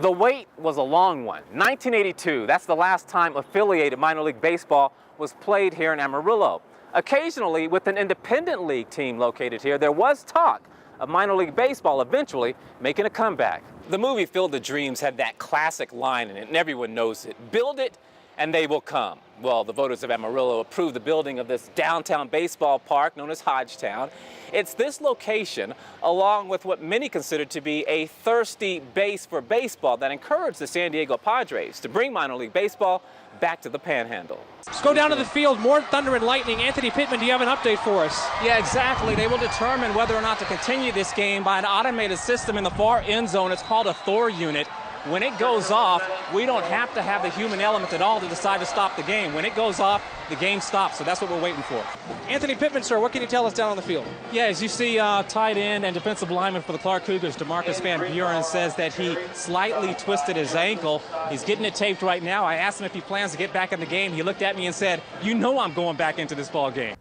The wait was a long one. 1982, that's the last time affiliated minor league baseball was played here in Amarillo. Occasionally, with an independent league team located here, there was talk of minor league baseball eventually making a comeback. The movie Field of Dreams had that classic line in it, and everyone knows it. Build it, and they will come. Well, the voters of Amarillo approved the building of this downtown baseball park known as Hodgetown. It's this location, along with what many consider to be a thirsty base for baseball, that encouraged the San Diego Padres to bring minor league baseball back to the Panhandle. Let's go down to the field. More thunder and lightning. Anthony Pittman, do you have an update for us? Yeah, exactly. They will determine whether or not to continue this game by an automated system in the far end zone. It's called a Thor unit. When it goes off, we don't have to have the human element at all to decide to stop the game. When it goes off, the game stops, so that's what we're waiting for. Anthony Pittman, sir, what can you tell us down on the field? Yeah, as you see, tight end and defensive lineman for the Clark Cougars, DeMarcus Van Buren, says that he slightly twisted his ankle. He's getting it taped right now. I asked him if he plans to get back in the game. He looked at me and said, "You know I'm going back into this ball game."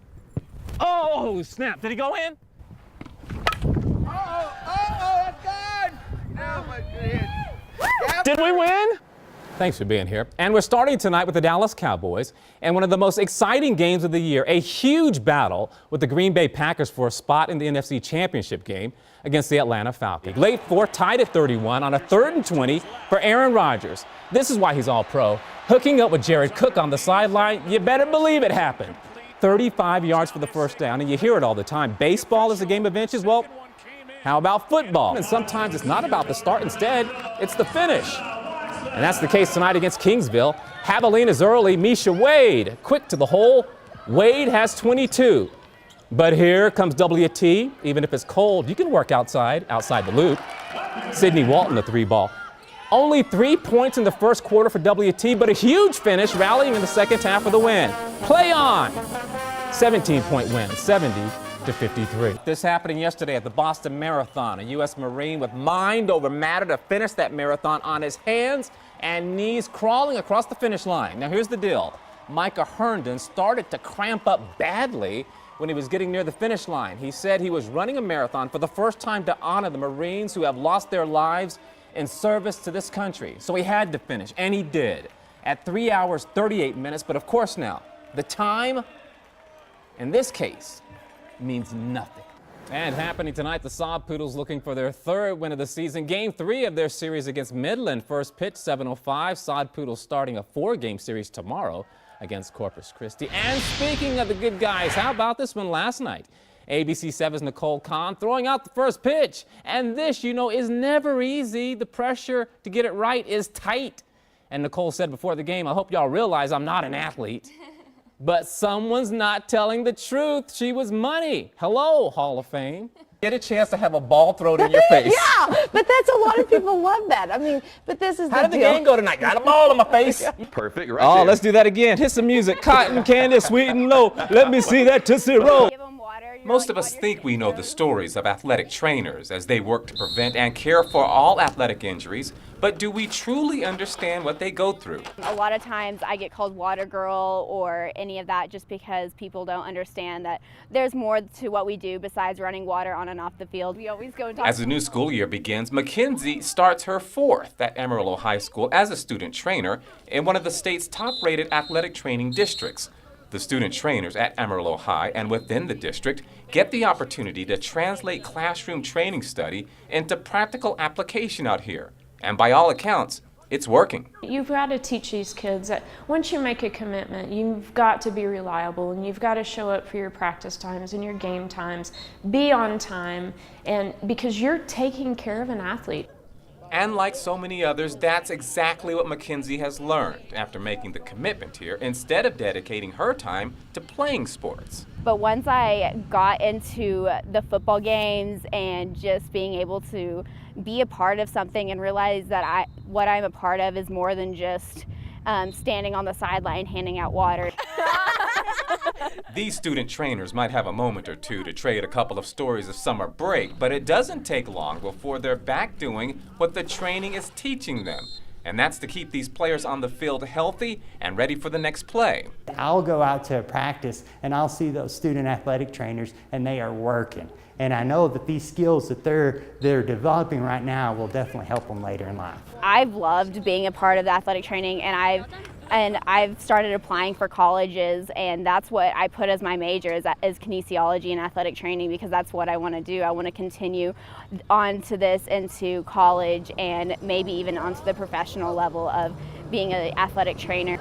Oh, snap. Did he go in? That's good! Oh, my goodness. Did we win? Thanks for being here. And we're starting tonight with the Dallas Cowboys and one of the most exciting games of the year, a huge battle with the Green Bay Packers for a spot in the NFC Championship game against the Atlanta Falcons. Late fourth, tied at 31 on a 3rd and 20 for Aaron Rodgers. This is why he's all pro. Hooking up with Jared Cook on the sideline, you better believe it happened. 35 yards for the first down, and you hear it all the time. Baseball is a game of inches. Well, how about football? And sometimes it's not about the start. Instead, it's the finish. And that's the case tonight against Kingsville. Javelina's early. Misha Wade, quick to the hole. Wade has 22. But here comes WT. Even if it's cold, you can work outside the loop. Sidney Walton, the 3-ball. Only 3 points in the first quarter for WT, but a huge finish, rallying in the second half for the win. Play on! 17-point win, 70-53. This happening yesterday at the Boston Marathon. A U.S. Marine with mind over matter to finish that marathon on his hands and knees, crawling across the finish line. Now here's the deal. Micah Herndon started to cramp up badly when he was getting near the finish line. He said he was running a marathon for the first time to honor the Marines who have lost their lives in service to this country. So he had to finish, and he did, at 3 hours, 38 minutes. But of course now, the time, in this case, means nothing. And happening tonight, the Sod Poodles looking for their 3rd win of the season. Game 3 of their series against Midland. First pitch, 7:05. Sod Poodles starting a 4-game series tomorrow against Corpus Christi. And speaking of the good guys, how about this one last night? ABC 7's Nicole Kahn throwing out the first pitch. And this, you know, is never easy. The pressure to get it right is tight. And Nicole said before the game, I hope y'all realize I'm not an athlete. But someone's not telling the truth. She was money. Hello, Hall of Fame. Get a chance to have a ball thrown in your face. Yeah, but that's a lot of people love that. I mean, but this is How did the game go tonight? Got a ball in my face. Perfect, right Oh, there. let's do that again. Hit some music. Cotton candy, sweet and low. Let me see that Tootsie Roll. Most of us think we know the stories of athletic trainers as they work to prevent and care for all athletic injuries, but do we truly understand what they go through? A lot of times I get called water girl or any of that just because people don't understand that there's more to what we do besides running water on and off the field. We always go and talk. As the new school year begins, Mackenzie starts her 4th at Amarillo High School as a student trainer in one of the state's top-rated athletic training districts. The student trainers at Amarillo High and within the district get the opportunity to translate classroom training study into practical application out here. And by all accounts, it's working. You've got to teach these kids that once you make a commitment, you've got to be reliable and you've got to show up for your practice times and your game times, be on time, and because you're taking care of an athlete. And like so many others, that's exactly what Mackenzie has learned after making the commitment here instead of dedicating her time to playing sports. But once I got into the football games and just being able to be a part of something and realize that what I'm a part of is more than just standing on the sideline handing out water. These student trainers might have a moment or two to trade a couple of stories of summer break, but it doesn't take long before they're back doing what the training is teaching them. And that's to keep these players on the field healthy and ready for the next play. I'll go out to a practice and I'll see those student athletic trainers and they are working. And I know that these skills that they're developing right now will definitely help them later in life. I've loved being a part of the athletic training, and I've started applying for colleges, and that's what I put as my major is kinesiology and athletic training, because that's what I want to do. I want to continue on to this into college and maybe even onto the professional level of being an athletic trainer.